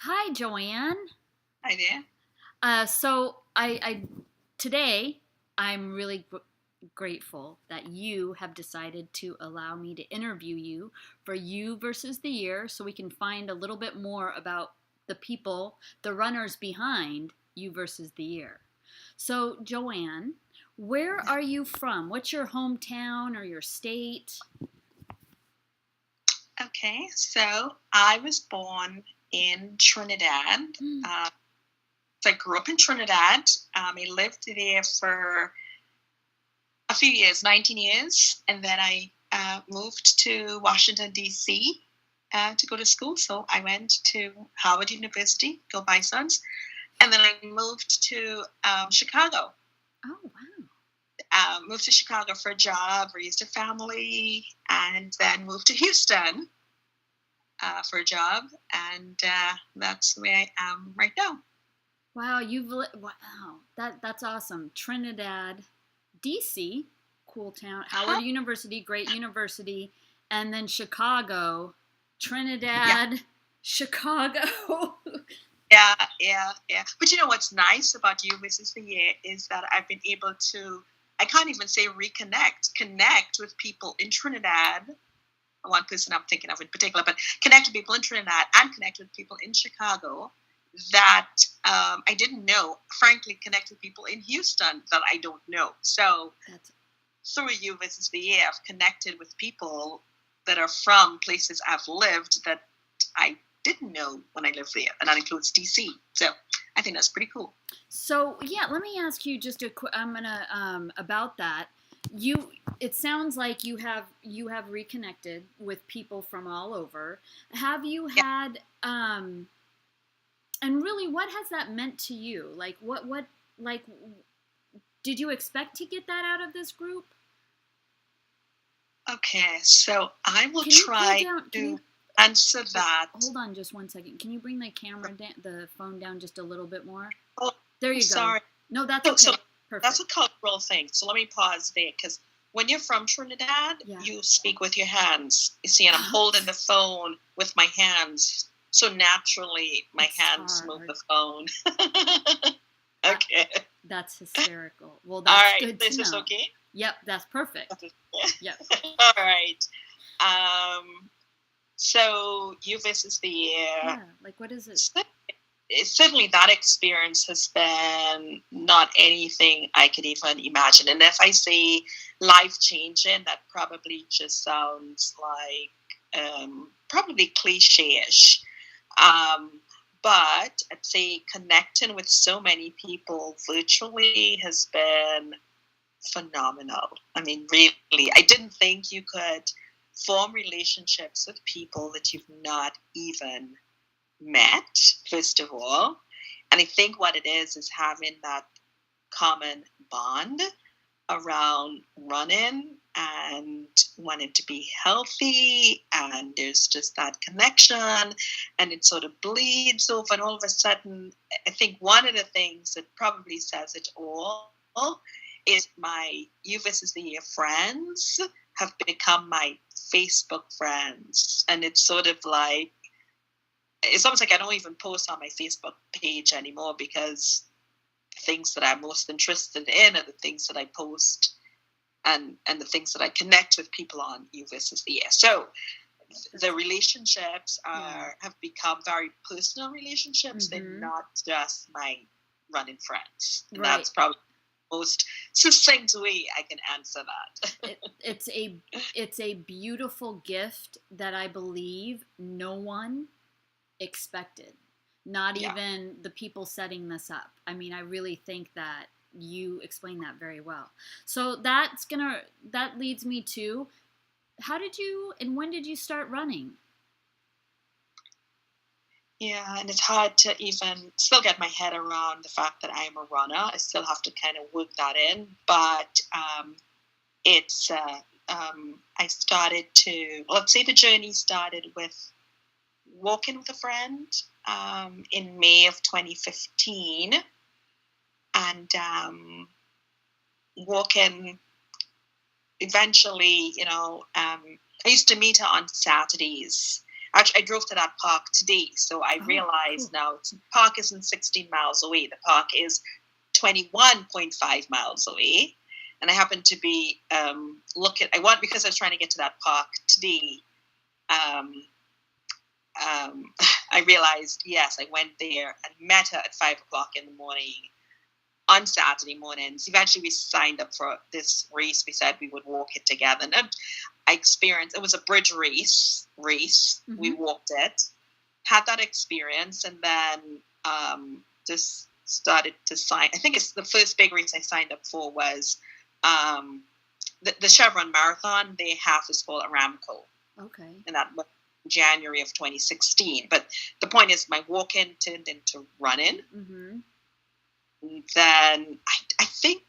Hi, Joanne. Hi there. So I today I'm really grateful that you have decided to allow me to interview you for You versus the Year, so we can find a little bit more about the people, the runners behind You versus the Year. So, Joanne, where are you from? What's your hometown or your state? Okay, so I was born in Trinidad. Hmm. Uh, so I grew up in Trinidad. I lived there for a few years, 19 years, and then I moved to Washington, D.C. To go to school. So I went to Howard University, go Bisons, and then I moved to Chicago. Oh, wow. Moved to Chicago for a job, raised a family, and then moved to Houston for a job, and that's where I am right now. Wow, wow. That's awesome. Trinidad, DC, cool town. Howard Uh-huh. University, great university, and then Chicago, Yeah, Trinidad, Chicago. yeah. But you know what's nice about you, Mrs. Year, is that I've been able to, I can't even say connect with people in Trinidad. One person I'm thinking of in particular, but connect with people in Trinidad and connect with people in Chicago that I didn't know. Frankly, connect with people in Houston that I don't know. So That's through you versus the year, I've connected with people that are from places I've lived that I didn't know when I lived there, and that includes DC. So I think that's pretty cool. so. Yeah, let me ask you just a quick. I'm gonna about that. You. It sounds like you have reconnected with people from all over. Have you Yeah. had and really, what has that meant to you? Like, like, did you expect to get that out of this group? Okay, so I will Can you pull try down? Can to you answer that. hold on just one second? Can you bring the camera down, the phone down just a little bit more? Oh, There I'm you go. sorry. No, that's So okay. that's Perfect. a cultural thing. So let me pause there because when you're from Trinidad, Yeah. you speak with your hands. You see, and I'm holding the phone with my hands. So naturally, my It's hands move hard. the phone. That Okay. that's hysterical. Well, All that's right. good to Is this know. okay? Yep, that's perfect. Yep. All right. Um, so you versus the year. Yeah. Like, what is it? Certainly that experience has been not anything I could even imagine. And if I say life changing, that probably just sounds like probably cliche-ish. Um, but I'd say connecting with so many people virtually has been phenomenal. I mean, really, I didn't think you could form relationships with people that you've not even met, first of all. And I think what it is having that common bond around running and wanting to be healthy. And there's just that connection, and it sort of bleeds over. And all of a sudden, I think one of the things that probably says it all is my You versus the Year friends have become my Facebook friends. And it's sort of like, it's almost like I don't even post on my Facebook page anymore because the things that I'm most interested in are the things that I post, and the things that I connect with people on You versus the Year. So the relationships Yeah. have become very personal relationships. They're Mm-hmm. not just my running friends. And Right. that's probably the most succinct way I can answer that. It's a beautiful gift that I believe no one expected. Not Yeah. even the people setting this up. I mean, I really think that you explained that very well. So that leads me to, how did you and when did you start running? Yeah, and it's hard to even still get my head around the fact that I'm a runner. I still have to kind of work that in, but it's I started to, let's say the journey started with walking with a friend in May of 2015, and walking eventually, I used to meet her on Saturdays, Actually, I drove to that park today, so I realized now the park isn't 16 miles away. The park is 21.5 miles away. And I happened to be because I was trying to get to that park today. I realized, yes, I went there and met her at 5:00 in the morning on Saturday mornings. Eventually, we signed up for this race. We said we would walk it together. And I experienced, it was a bridge race. Mm-hmm. We walked it, had that experience, and then just started to sign. I think it's the first big race I signed up for was the Chevron Marathon. Their half is called Aramco. Okay. And that was January of 2016. But the point is, my walk-in turned into running. Mm-hmm. Then I think,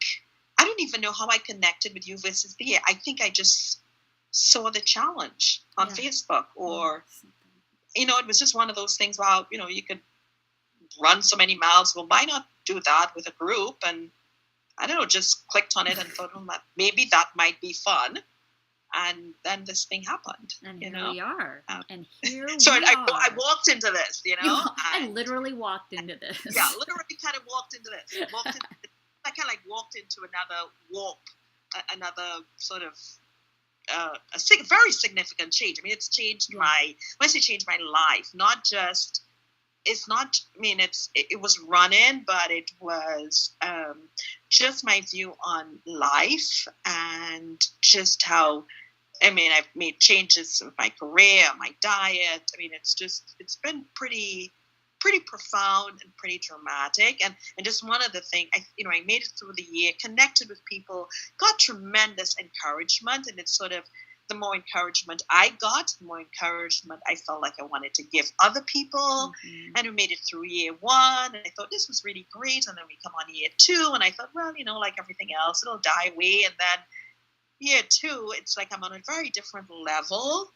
I don't even know how I connected with YVSTY. I think I just saw the challenge on Facebook, or, it was just one of those things. Wow, you could run so many miles. Well, why not do that with a group? And I don't know, just clicked on it and thought, maybe that might be fun. And then this thing happened. And here we are. So I walked into this, I literally walked into this. Yeah, literally kind of walked into this. I kind of walked into another warp, another sort of very significant change. I mean, it's changed when I say changed my life, not just, it was running, but it was just my view on life, and just how, I've made changes with my career, my diet. It's been pretty profound and pretty dramatic. And just one of the things, I made it through the year, connected with people, got tremendous encouragement, and it's sort of, the more encouragement I got, the more encouragement I felt like I wanted to give other people. Mm-hmm. And we made it through year 1, and I thought this was really great. And then we come on year 2, and I thought, well, like everything else, it'll die away. And then year 2, it's like I'm on a very different level,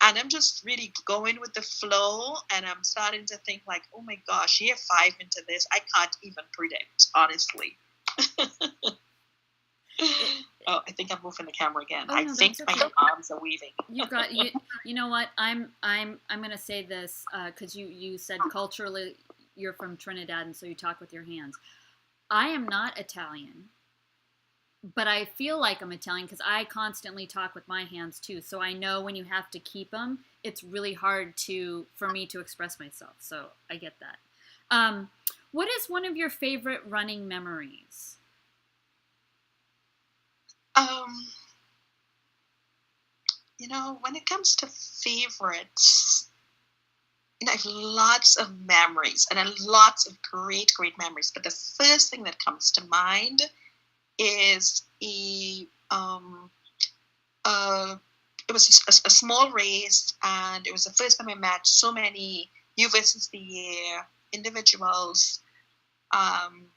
and I'm just really going with the flow. And I'm starting to think like, oh my gosh, year 5 into this, I can't even predict, honestly. Oh, I think I'm moving the camera again. I think okay. My arms are weaving. You know what? I'm going to say this because you said culturally you're from Trinidad, and so you talk with your hands. I am not Italian, but I feel like I'm Italian because I constantly talk with my hands too. So I know when you have to keep them, it's really hard for me to express myself. So I get that. What is one of your favorite running memories? When it comes to favorites, I have lots of memories, and lots of great, great memories. But the first thing that comes to mind is it was a small race, and it was the first time I met so many YVSTY individuals, and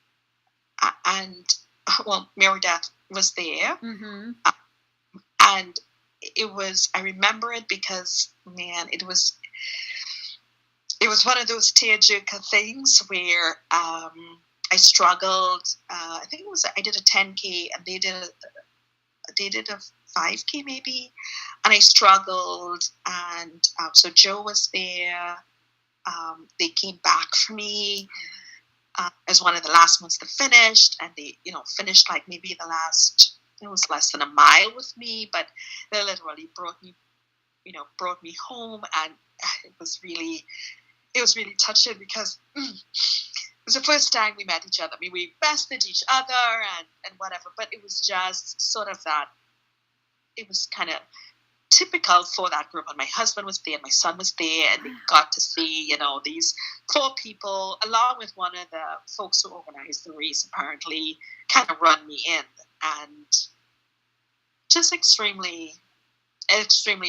Mary Death was there. Mm-hmm. And I remember it because, man, it was one of those tearjerker things where I struggled. I think I did a 10K, and they did a 5K maybe, and I struggled. And so Joe was there. They came back for me as one of the last ones that finished, and they, finished like maybe the last. It was less than a mile with me, but they literally brought me home, and it was really touching because it was the first time we met each other. I mean, we bested each other and whatever, but it was just sort of that. It was kind of typical for that group, and my husband was there, and my son was there, and we got to see, these 4 people, along with one of the folks who organized the race, apparently kind of run me in, and just extremely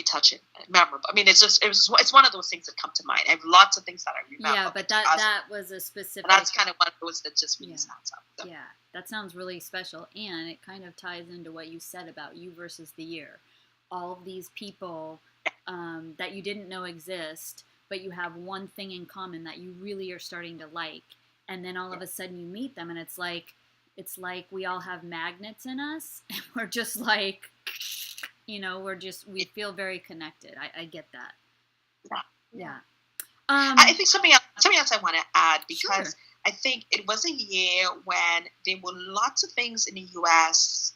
touching, memorable. I mean, it's one of those things that come to mind. I have lots of things that I remember. Yeah, but that was a specific. And that's kind of one of those that just really stands out. So. Yeah, that sounds really special, and it kind of ties into what you said about you versus the year. All of these people that you didn't know exist, but you have one thing in common that you really are starting to like, and then all of a sudden you meet them, and it's like we all have magnets in us, and we're just like, we feel very connected. I get that. Yeah. Yeah. I think something else I want to add, because Sure. I think it was a year when there were lots of things in the U.S.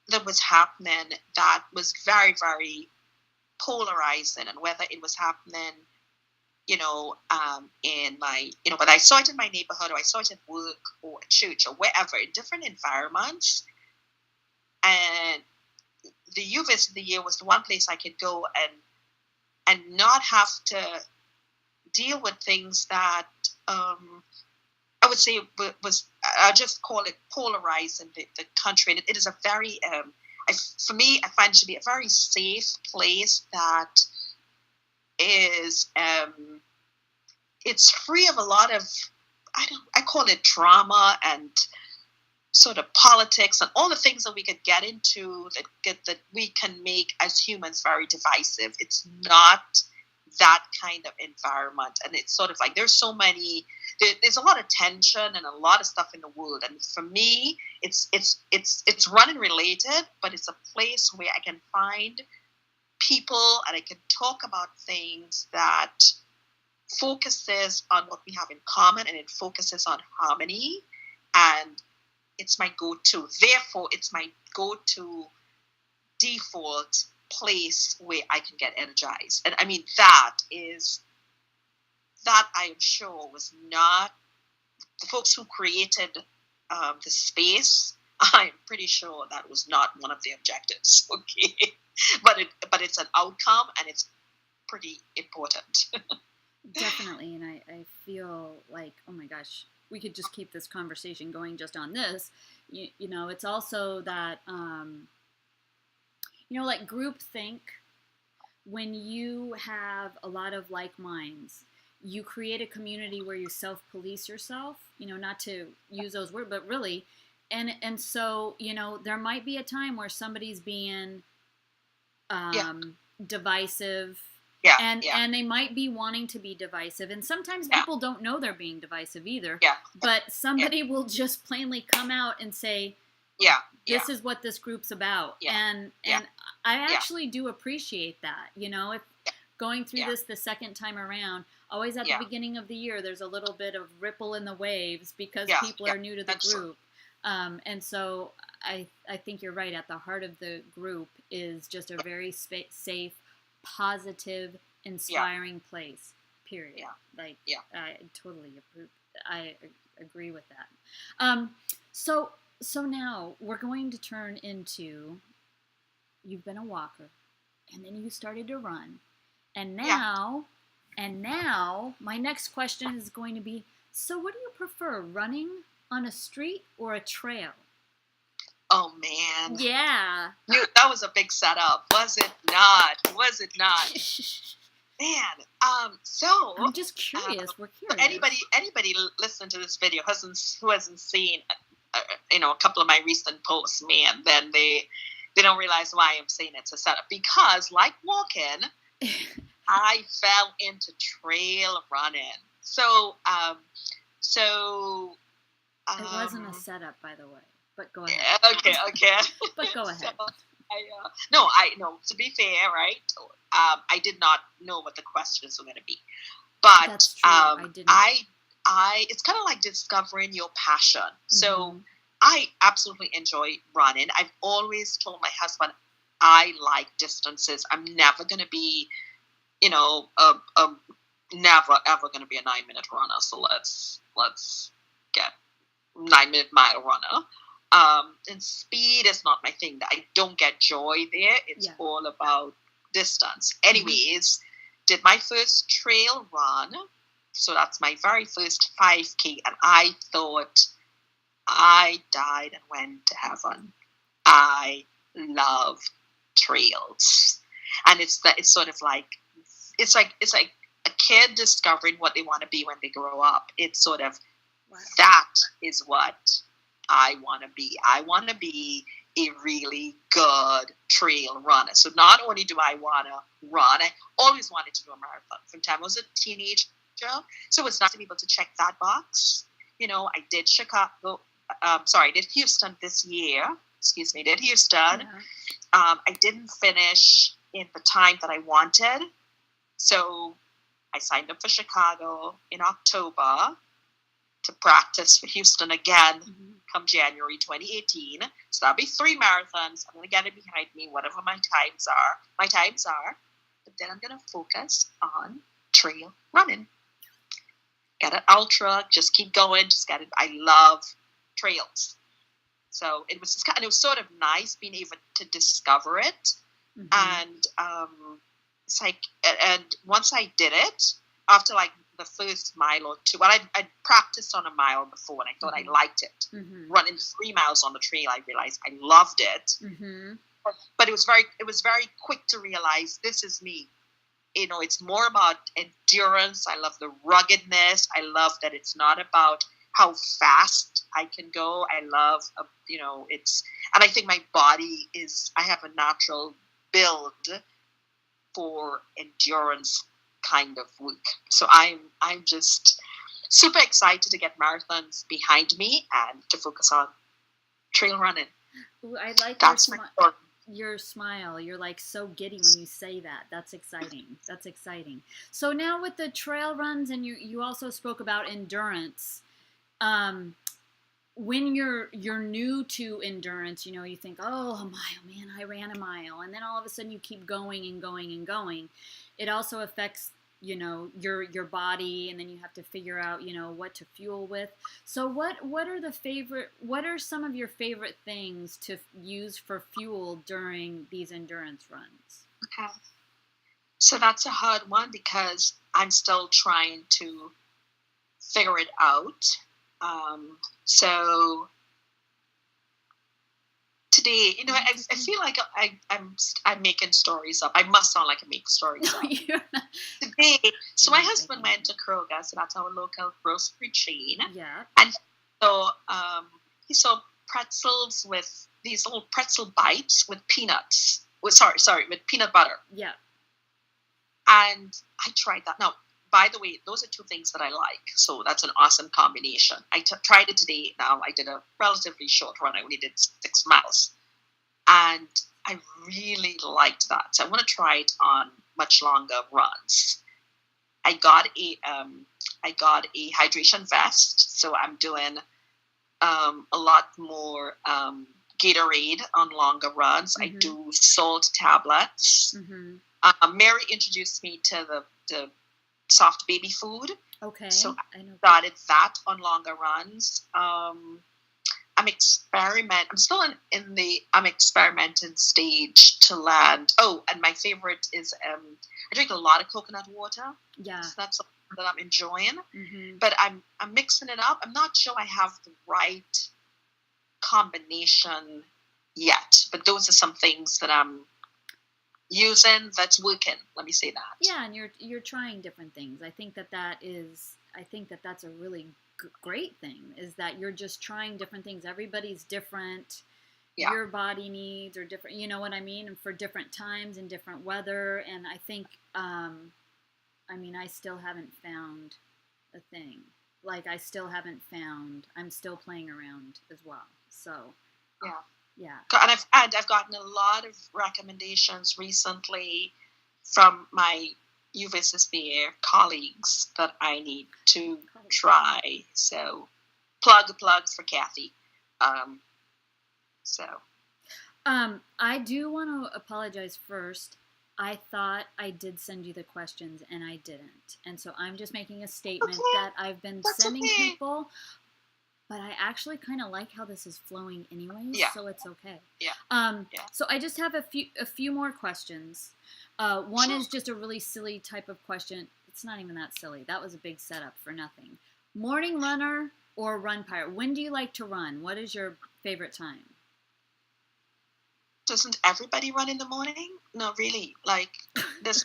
that was happening that was very, very polarizing, and whether it was happening, in my, but I saw it in my neighborhood, or I saw it at work or at church or wherever, in different environments. And the UVists of the year was the one place I could go and not have to deal with things that I would say was, I just call it polarizing the country. And it is a very, for me, I find it to be a very safe place that is, it's free of a lot of, I call it drama and sort of politics and all the things that we could get into that we can make as humans very divisive. It's not that kind of environment, and it's sort of like there's a lot of tension and a lot of stuff in the world, and for me it's running related, but it's a place where I can find people and I can talk about things that focuses on what we have in common, and it focuses on harmony, and it's my go-to. Therefore, it's my go-to default place where I can get energized. And I mean, that I am sure was not the folks who created the space. I'm pretty sure that was not one of the objectives. Okay, but it's an outcome, and it's pretty important. Definitely. And I feel like, oh my gosh, we could just keep this conversation going just on this. It's also that, like group think, when you have a lot of like minds, you create a community where you self-police yourself, not to use those words, but really. And so, there might be a time where somebody's being divisive. Yeah, and they might be wanting to be divisive, and sometimes people don't know they're being divisive either. Yeah. But somebody will just plainly come out and say, this is what this group's about. And I actually do appreciate that. If going through this the second time around, always at the beginning of the year, there's a little bit of ripple in the waves because people are new to the group. And so I think you're right. At the heart of the group is just a very safe, positive, inspiring place, period. I totally approve. I agree with that. So now we're going to turn into, you've been a walker, and then you started to run, and now my next question is going to be, so what do you prefer, running on a street or a trail? Oh man. Yeah. That was a big setup, was it not? Man. So I'm just curious. We're curious. Anybody listening to this video who hasn't seen, a couple of my recent posts, man, then they don't realize why I'm saying it's a setup. Because like walking, I fell into trail running. So it wasn't a setup, by the way. But go ahead. Okay. But go ahead. To be fair, right? I did not know what the questions were going to be, but that's true. I didn't. It's kind of like discovering your passion. So I absolutely enjoy running. I've always told my husband I like distances. I'm never going to be, never ever going to be a 9-minute runner. So let's get 9-minute mile runner. And speed is not my thing. I don't get joy there. It's all about distance. Anyways, did my first trail run. So that's my very first 5K. And I thought I died and went to heaven. I love trails. And it's sort of like, it's like a kid discovering what they want to be when they grow up. It's sort of, that is what I want to be. I want to be a really good trail runner. So not only do I want to run, I always wanted to do a marathon from the time I was a teenager. So it's nice to be able to check that box. I did Chicago. I did Houston this year. Excuse me, did Houston. Yeah. I didn't finish in the time that I wanted. So I signed up for Chicago in October to practice for Houston again come January 2018. So that'll be 3 marathons. I'm going to get it behind me, whatever my times are. But then I'm going to focus on trail running. Get an ultra, just keep going, just get it. I love trails. So it was sort of nice being able to discover it. And it's like, and once I did it, after like the first mile or two, well, I'd practiced on a mile before and I thought I liked it. Running 3 miles on the trail, I realized I loved it. But it was very quick to realize this is me. You know, it's more about endurance. I love the ruggedness. I love that it's not about how fast I can go. I love, and I think my body I have a natural build for endurance kind of work. So I'm just super excited to get marathons behind me and to focus on trail running. Ooh, I like your smile. You're like so giddy when you say that. That's exciting. So now with the trail runs, and you also spoke about endurance. When you're new to endurance, you think, oh, a mile, man, I ran a mile. And then all of a sudden you keep going and going and going. It also affects, your body, and then you have to figure out, what to fuel with. So what are some of your favorite things to use for fuel during these endurance runs? Okay. So that's a hard one because I'm still trying to figure it out. So today, I feel like I'm making stories up. I must sound like I make stories up. Today, so my husband went to Kroger, so that's our local grocery chain. Yeah. And so he saw pretzels with these little pretzel bites with peanuts. With peanut butter. Yeah. And I tried that. Now, by the way, those are 2 things that I like. So that's an awesome combination. I tried it today. Now I did a relatively short run. I only did 6 miles. And I really liked that. So I want to try it on much longer runs. I got a hydration vest. So I'm doing a lot more Gatorade on longer runs. I do salt tablets. Mary introduced me to the soft baby food. Okay. So I started that on longer runs. I'm experimenting stage to land. Oh, and my favorite is I drink a lot of coconut water. Yeah. So that's something that I'm enjoying. But I'm mixing it up. I'm not sure I have the right combination yet. But those are some things that I'm using that's working. Let me say that. Yeah, and you're trying different things. I think that's a really great thing, is that you're just trying different things. Everybody's different. Yeah. Your body needs are different. You know what I mean? And for different times and different weather. And I think, I still haven't found a thing. Like I'm still playing around as well. So yeah. Yeah. And I've gotten a lot of recommendations recently from my YVSTY colleagues that I need to try. So plugs for Kathy. I do want to apologize first. I thought I did send you the questions and I didn't. And so I'm just making a statement that I've been sending people. But I actually kind of like how this is flowing anyways, so it's okay. Yeah. So I just have a few more questions. One is just a really silly type of question. It's not even that silly. That was a big setup for nothing. Morning runner or run pirate? When do you like to run? What is your favorite time? Doesn't everybody run in the morning? No, really. Like, does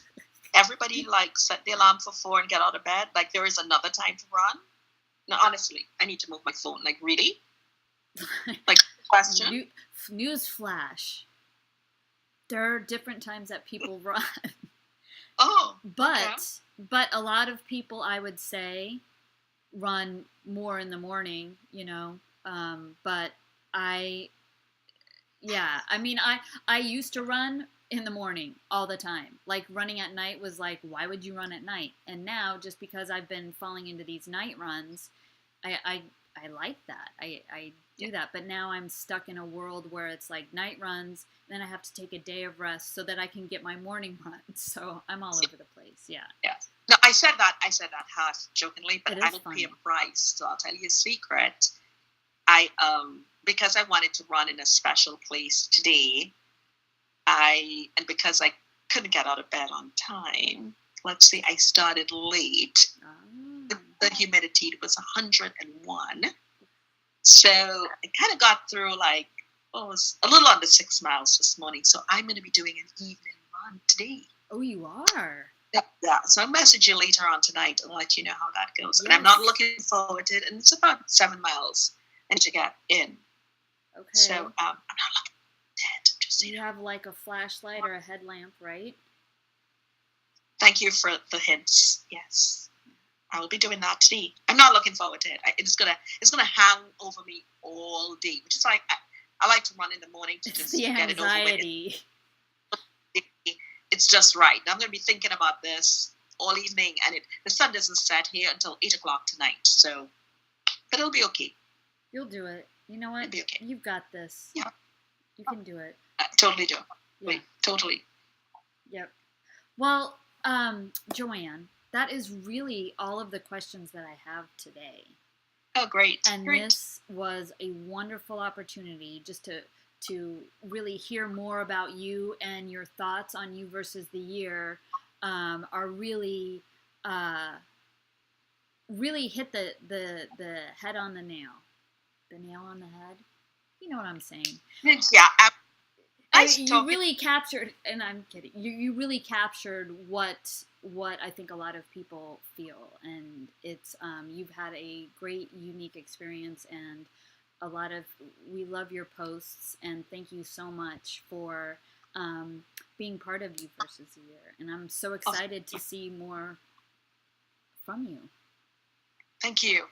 everybody set the alarm for 4 and get out of bed? Like, there is another time to run? No, honestly, I need to move my phone. Like, really? Like, question? News flash. There are different times that people run. Oh, But a lot of people, I would say, run more in the morning, but I used to run in the morning all the time. Like running at night was like, why would you run at night? And now, just because I've been falling into these night runs, I like that. I do that. But now I'm stuck in a world where it's like night runs, then I have to take a day of rest so that I can get my morning runs. So I'm all over the place. Yeah. Yeah. No, I said that half jokingly, but I will pay a funny. price. So I'll tell you a secret. I because I wanted to run in a special place today, and because I couldn't get out of bed on time, let's see, I started late. The humidity was 101. So I kind of got through like, it was a little under 6 miles this morning. So I'm going to be doing an evening run today. Oh, you are? Yeah. So I'll message you later on tonight and let you know how that goes. Yes. And I'm not looking forward to it. And it's about 7 miles and to get in. Okay. So I'm not looking dead. Just, you have like a flashlight or a headlamp, right? Thank you for the hints. Yes. I will be doing that today. I'm not looking forward to it. It's gonna hang over me all day, which is like I like to run in the morning to just get it over with. It's just right. I'm gonna be thinking about this all evening, and the sun doesn't set here until 8 o'clock tonight. So, but it'll be okay. You'll do it. You know what? It'll be okay. You've got this. Yeah, you can do it. I totally do. Yeah. Wait, totally. Yep. Well, Joanne, that is really all of the questions that I have today. Oh, great. And great. This was a wonderful opportunity just to really hear more about you, and your thoughts on You versus the Year are really really hit the head on the nail. The nail on the head. You know what I'm saying? Yeah. You really captured, and I'm kidding. You really captured what I think a lot of people feel, and it's you've had a great, unique experience, and we love your posts, and thank you so much for being part of You versus the Year, and I'm so excited to see more from you. Thank you.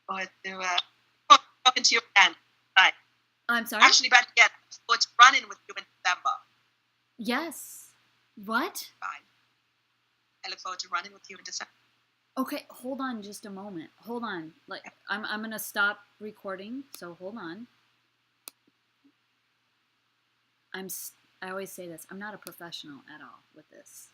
Talking to you again. Bye. I'm sorry? Actually, better yet, it's running with you in December. Yes. What? Fine. I look forward to running with you in December. Okay, hold on just a moment. Hold on. Like I'm gonna stop recording, so hold on. I always say this, I'm not a professional at all with this.